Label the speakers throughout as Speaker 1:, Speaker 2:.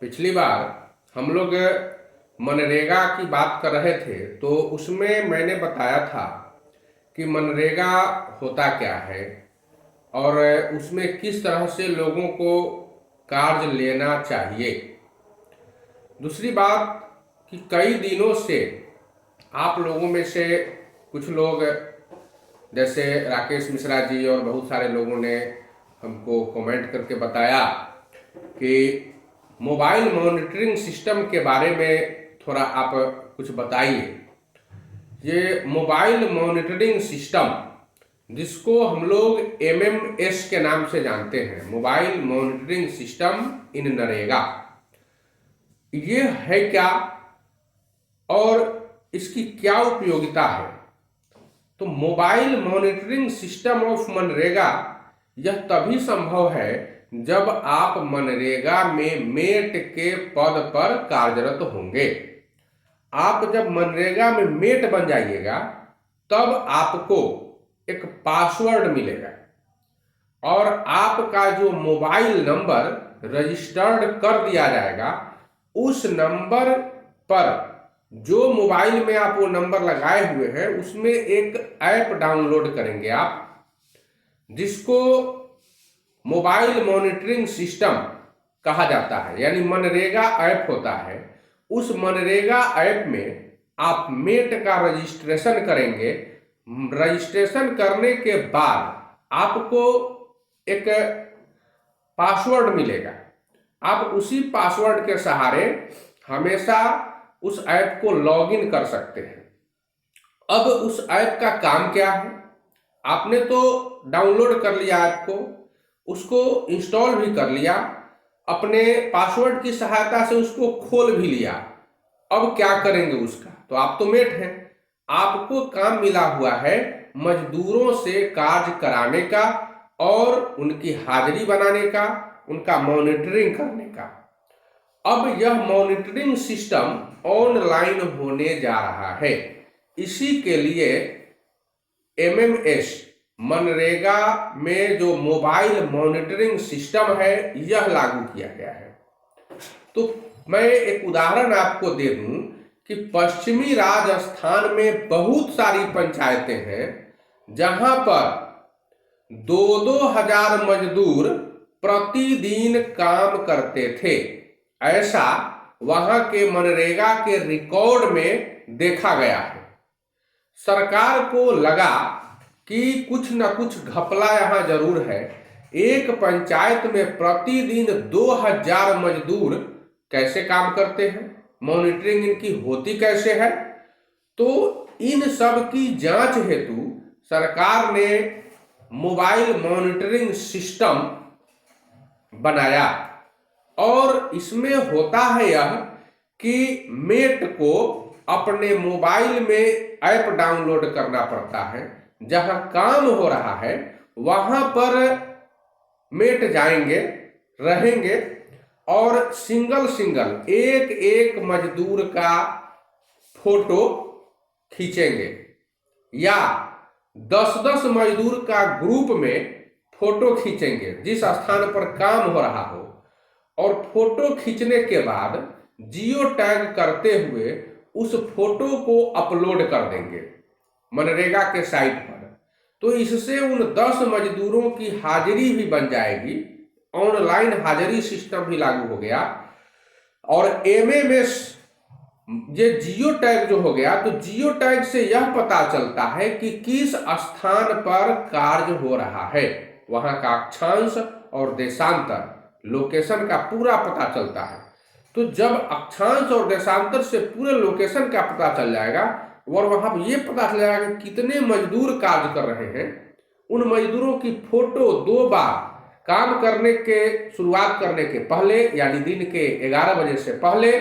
Speaker 1: पिछली बार हम लोग मनरेगा की बात कर रहे थे, तो उसमें मैंने बताया था कि मनरेगा होता क्या है और उसमें किस तरह से लोगों को कार्य लेना चाहिए। दूसरी बात कि कई दिनों से आप लोगों में से कुछ लोग, जैसे राकेश मिश्रा जी और बहुत सारे लोगों ने हमको कमेंट करके बताया कि मोबाइल मॉनिटरिंग सिस्टम के बारे में थोड़ा आप कुछ बताइए। ये मोबाइल मॉनिटरिंग सिस्टम, जिसको हम लोग एमएमएस के नाम से जानते हैं, mobile monitoring system in NREGA, ये है क्या और इसकी क्या उपयोगिता है। तो mobile monitoring system of MNREGA यह तभी संभव है जब आप मनरेगा में मेट के पद पर कार्यरत होंगे। आप जब मनरेगा में मेट बन जाइएगा तब आपको एक पासवर्ड मिलेगा और आपका जो मोबाइल नंबर रजिस्टर्ड कर दिया जाएगा, उस नंबर पर, जो मोबाइल में आप वो नंबर लगाए हुए हैं, उसमें एक ऐप डाउनलोड करेंगे आप, जिसको मोबाइल मॉनिटरिंग सिस्टम कहा जाता है, यानी मनरेगा ऐप होता है। उस मनरेगा ऐप में आप मेट का रजिस्ट्रेशन करेंगे। रजिस्ट्रेशन करने के बाद आपको एक पासवर्ड मिलेगा। आप उसी पासवर्ड के सहारे हमेशा उस ऐप को लॉगिन कर सकते हैं। अब उस ऐप का काम क्या है? आपने तो डाउनलोड कर लिया ऐप को, उसको इंस्टॉल भी कर लिया, अपने पासवर्ड की सहायता से उसको खोल भी लिया। अब क्या करेंगे उसका? तो आप तो मेट हैं, आपको काम मिला हुआ है मजदूरों से कार्य कराने का और उनकी हाजिरी बनाने का, उनका मॉनिटरिंग करने का। अब यह मॉनिटरिंग सिस्टम ऑनलाइन होने जा रहा है। इसी के लिए एमएमएस, मनरेगा में जो मोबाइल मॉनिटरिंग सिस्टम है, यह लागू किया गया है। तो मैं एक उदाहरण आपको दे दूं कि पश्चिमी राजस्थान में बहुत सारी पंचायतें हैं जहां पर 2-2 हजार मजदूर प्रतिदिन काम करते थे। ऐसा वहां के मनरेगा के रिकॉर्ड में देखा गया है। सरकार को लगा कि कुछ न कुछ घपला यहां जरूर है। एक पंचायत में प्रतिदिन 2 हजार मजदूर कैसे काम करते हैं, मॉनिटरिंग इनकी होती कैसे है। तो इन सब की जांच हेतु सरकार ने मोबाइल मॉनिटरिंग सिस्टम बनाया और इसमें होता है यह कि मेट को अपने मोबाइल में ऐप डाउनलोड करना पड़ता है। जहां काम हो रहा है वहां पर मेट जाएंगे, रहेंगे और सिंगल सिंगल एक एक मजदूर का फोटो खींचेंगे या 10-10 मजदूर का ग्रुप में फोटो खींचेंगे जिस स्थान पर काम हो रहा हो। और फोटो खींचने के बाद जियो टैग करते हुए उस फोटो को अपलोड कर देंगे मनरेगा के साइट पर। तो इससे उन 10 मजदूरों की हाजिरी भी बन जाएगी, ऑनलाइन हाजिरी सिस्टम भी लागू हो गया। और एमएमएस, ये जियो टैग जो हो गया, तो जियो टैग से यह पता चलता है कि किस स्थान पर कार्य हो रहा है, वहां का अक्षांश और देशांतर, लोकेशन का पूरा पता चलता है। तो जब अक्षांश और देशांतर से पूरे लोकेशन का पता चल जाएगा और वहां पर यह पता चल जाएगा कि कितने मजदूर कार्य कर रहे हैं, उन मजदूरों की फोटो 2 बार काम करने के शुरुआत करने के पहले, यानी दिन के 11 बजे से पहले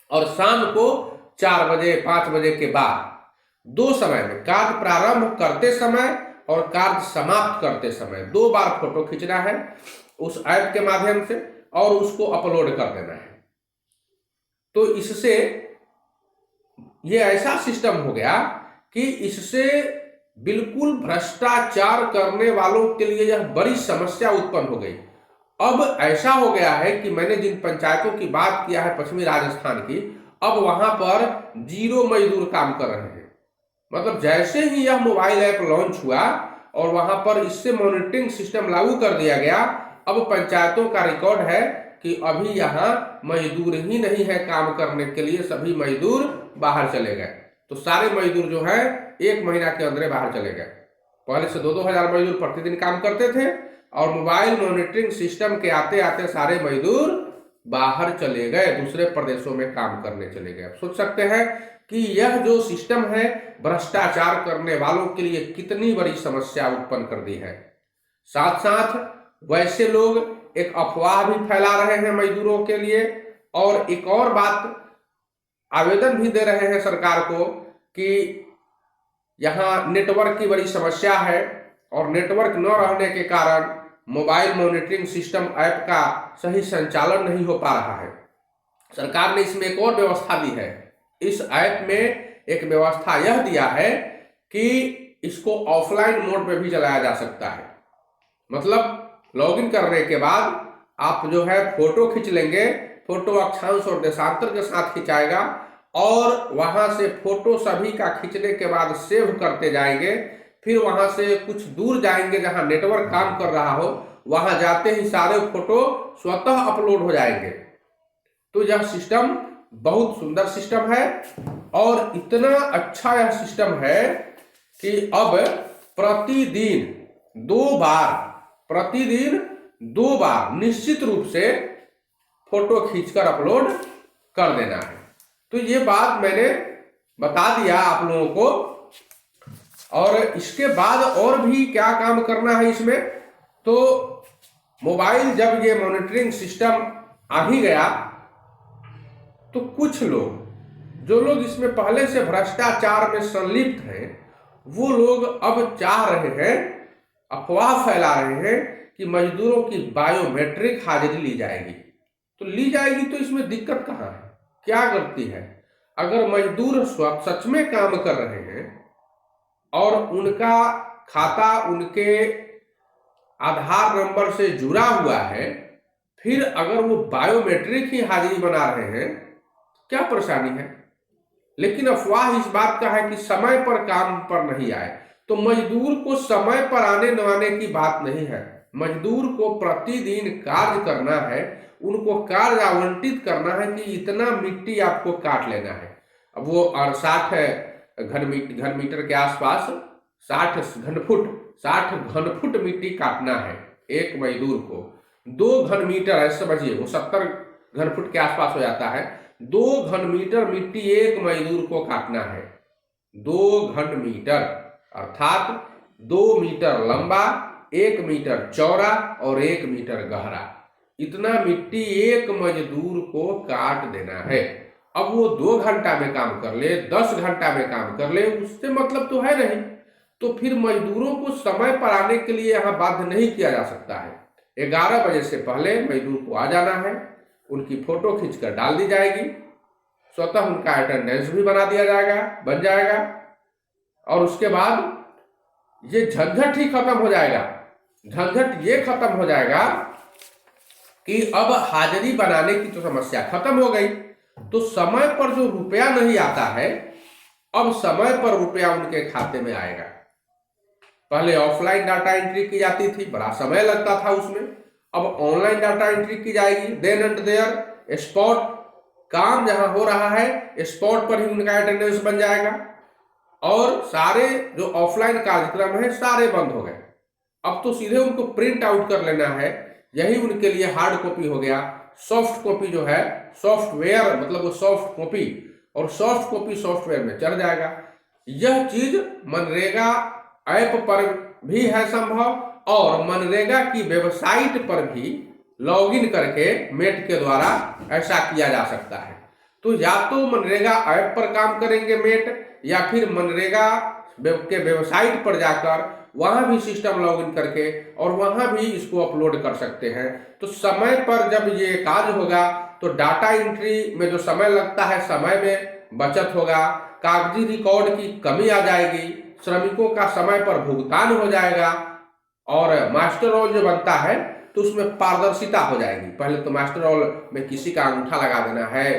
Speaker 1: और शाम को 4 बजे 5 बजे के बाद, 2 समय में, कार्य प्रारंभ करते समय और कार्य समाप्त करते समय 2 बार फोटो खींचना है उस ऐप के माध्यम से और उसको अपलोड कर देना है। तो इससे ये ऐसा सिस्टम हो गया कि इससे बिल्कुल भ्रष्टाचार करने वालों के लिए यह बड़ी समस्या उत्पन्न हो गई। अब ऐसा हो गया है कि मैंने जिन पंचायतों की बात किया है पश्चिमी राजस्थान की, अब वहां पर 0 मजदूर काम कर रहे हैं। मतलब जैसे ही यह मोबाइल ऐप लॉन्च हुआ और वहां पर इससे मॉनिटरिंग सिस्टम लागू कर दिया गया, अब पंचायतों का रिकॉर्ड है कि अभी यहाँ मजदूर ही नहीं है काम करने के लिए, सभी मजदूर बाहर चले गए। तो सारे मजदूर जो है 1 महीना के अंदर बाहर चले गए। पहले से 2-2 हजार मजदूर प्रतिदिन काम करते थे और मोबाइल मॉनिटरिंग सिस्टम के आते आते सारे मजदूर बाहर चले गए, दूसरे प्रदेशों में काम करने चले गए। आप सोच सकते हैं कि यह जो सिस्टम है भ्रष्टाचार करने वालों के लिए कितनी बड़ी समस्या उत्पन्न कर दी है। साथ साथ वैसे लोग एक अफवाह भी फैला रहे हैं मजदूरों के लिए, और एक और बात आवेदन भी दे रहे हैं सरकार को कि यहाँ नेटवर्क की बड़ी समस्या है और नेटवर्क न रहने के कारण मोबाइल मॉनिटरिंग सिस्टम ऐप का सही संचालन नहीं हो पा रहा है। सरकार ने इसमें एक और व्यवस्था दी है। इस ऐप में एक व्यवस्था यह दिया है कि इसको ऑफलाइन मोड में भी चलाया जा सकता है। मतलब लॉगिन करने के बाद आप जो है फोटो खींच लेंगे, फोटो अक्षांश और देशांतर के साथ खिंचाएगा और वहां से फोटो सभी का खींचने के बाद सेव करते जाएंगे। फिर वहां से कुछ दूर जाएंगे जहां नेटवर्क काम कर रहा हो, वहां जाते ही सारे फोटो स्वतः अपलोड हो जाएंगे। तो यह सिस्टम बहुत सुंदर सिस्टम है और इतना अच्छा यह सिस्टम है कि अब प्रतिदिन दो बार निश्चित रूप से फोटो खींचकर अपलोड कर देना है। तो ये बात मैंने बता दिया आप लोगों को। और इसके बाद और भी क्या काम करना है इसमें, तो मोबाइल जब ये मॉनिटरिंग सिस्टम आ ही गया तो कुछ लोग जो लोग इसमें पहले से भ्रष्टाचार में संलिप्त हैं, वो लोग अब चाह रहे हैं, अफवाह फैला रहे हैं कि मजदूरों की बायोमेट्रिक हाजिरी ली जाएगी। तो ली जाएगी तो इसमें दिक्कत कहाँ है, क्या गलती है? अगर मजदूर सच में काम कर रहे हैं और उनका खाता उनके आधार नंबर से जुड़ा हुआ है, फिर अगर वो बायोमेट्रिक ही हाजिरी बना रहे हैं, क्या परेशानी है? लेकिन अफवाह इस बात का है कि समय पर काम पर नहीं आए। तो मजदूर को समय पर आने न आने की बात नहीं है, मजदूर को प्रतिदिन कार्य करना है, उनको कार्य आवंटित करना है कि इतना मिट्टी आपको काट लेना है। अब वो 60 घन मीटर के आसपास 60 घन फुट मिट्टी काटना है एक मजदूर को। 2 घन मीटर है, समझिए वो 70 घन फुट के आसपास हो जाता है। 2 घन मीटर मिट्टी एक मजदूर को काटना है। 2 घन मीटर अर्थात 2 मीटर लंबा, 1 मीटर चौड़ा और 1 मीटर गहरा, इतना मिट्टी एक मजदूर को काट देना है। अब वो 2 घंटा में काम कर ले, 10 घंटा में काम कर ले, उससे मतलब तो है नहीं। तो फिर मजदूरों को समय पर आने के लिए यहाँ बाध्य नहीं किया जा सकता है। 11 बजे से पहले मजदूर को आ जाना है, उनकी फोटो खींचकर डाल दी जाएगी, स्वतः उनका अटेंडेंस भी बन जाएगा और उसके बाद ये झंझट ही खत्म हो जाएगा। झंझट ये खत्म हो जाएगा कि अब हाजिरी बनाने की तो समस्या खत्म हो गई, तो समय पर जो रुपया नहीं आता है, अब समय पर रुपया उनके खाते में आएगा। पहले ऑफलाइन डाटा एंट्री की जाती थी, बड़ा समय लगता था उसमें, अब ऑनलाइन डाटा एंट्री की जाएगी। देन एंड देयर स्पॉट काम जहां हो रहा है, स्पॉट पर ही उनका अटेंडेंस बन जाएगा और सारे जो ऑफलाइन कार्यक्रम है सारे बंद हो गए। अब तो सीधे उनको प्रिंट आउट कर लेना है, यही उनके लिए हार्ड कॉपी हो गया। सॉफ्ट कॉपी जो है, सॉफ्टवेयर मतलब वो सॉफ्ट कॉपी, और सॉफ्ट कॉपी सॉफ्टवेयर में चढ़ जाएगा। यह चीज मनरेगा ऐप पर भी है संभव और मनरेगा की वेबसाइट पर भी लॉगिन करके मेट के द्वारा ऐसा किया जा सकता है। तो या तो मनरेगा ऐप पर काम करेंगे मेट, या फिर मनरेगा के वेबसाइट पर जाकर वहां भी सिस्टम लॉगिन करके और वहां भी इसको अपलोड कर सकते हैं। तो समय पर जब ये कार्य होगा तो डाटा एंट्री में जो समय लगता है, समय में बचत होगा, कागजी रिकॉर्ड की कमी आ जाएगी, श्रमिकों का समय पर भुगतान हो जाएगा और मास्टर रोल जो बनता है तो उसमें पारदर्शिता हो जाएगी। पहले तो मास्टर रोल में किसी का अंगूठा लगा देना है,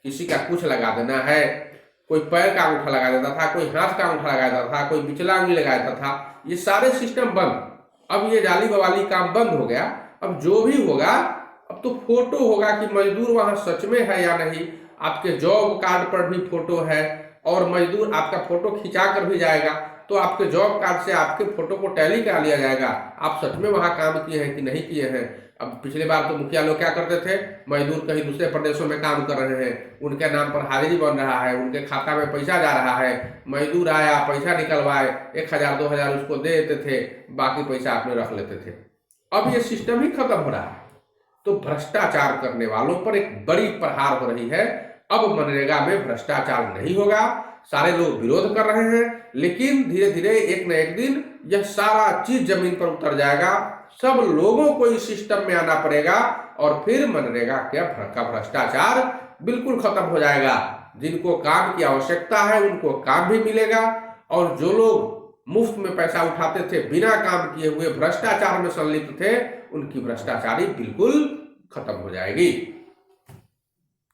Speaker 1: किसी का कुछ लगा देना है, कोई पैर का अंगूठा लगा देता था, कोई हाथ का अंगूठा लगा देता था, कोई बिचला अंगुली लगा देता था। ये सारे सिस्टम बंद। अब ये जाली बवाली काम बंद हो गया। अब जो भी होगा, अब तो फोटो होगा कि मजदूर वहां सच में है या नहीं। आपके जॉब कार्ड पर भी फोटो है और मजदूर आपका फोटो खिंचा कर भी जाएगा, तो आपके जॉब कार्ड से आपके फोटो को टैली करा लिया जाएगा, आप सच में वहां काम किए हैं कि नहीं किए हैं। अब पिछले बार तो मुखिया लोग क्या करते थे, मजदूर कहीं दूसरे प्रदेशों में काम कर रहे हैं, उनके नाम पर हाजिरी बन रहा है, उनके खाता में पैसा जा रहा है, मजदूर आया पैसा निकलवाए 1,000 2,000 उसको दे देते थे, बाकी पैसा अपने रख लेते थे। अब ये सिस्टम ही खत्म हो रहा है। तो भ्रष्टाचार करने वालों पर एक बड़ी प्रहार हो रही है। अब मनरेगा में भ्रष्टाचार नहीं होगा। सारे लोग विरोध कर रहे हैं, लेकिन धीरे धीरे एक न एक दिन यह सारा चीज जमीन पर उतर जाएगा। सब लोगों को इस सिस्टम में आना पड़ेगा और फिर मनरेगा का भ्रष्टाचार बिल्कुल खत्म हो जाएगा। जिनको काम की आवश्यकता है उनको काम भी मिलेगा, और जो लोग मुफ्त में पैसा उठाते थे, बिना काम किए हुए भ्रष्टाचार में संलिप्त थे, उनकी भ्रष्टाचारी बिल्कुल खत्म हो जाएगी।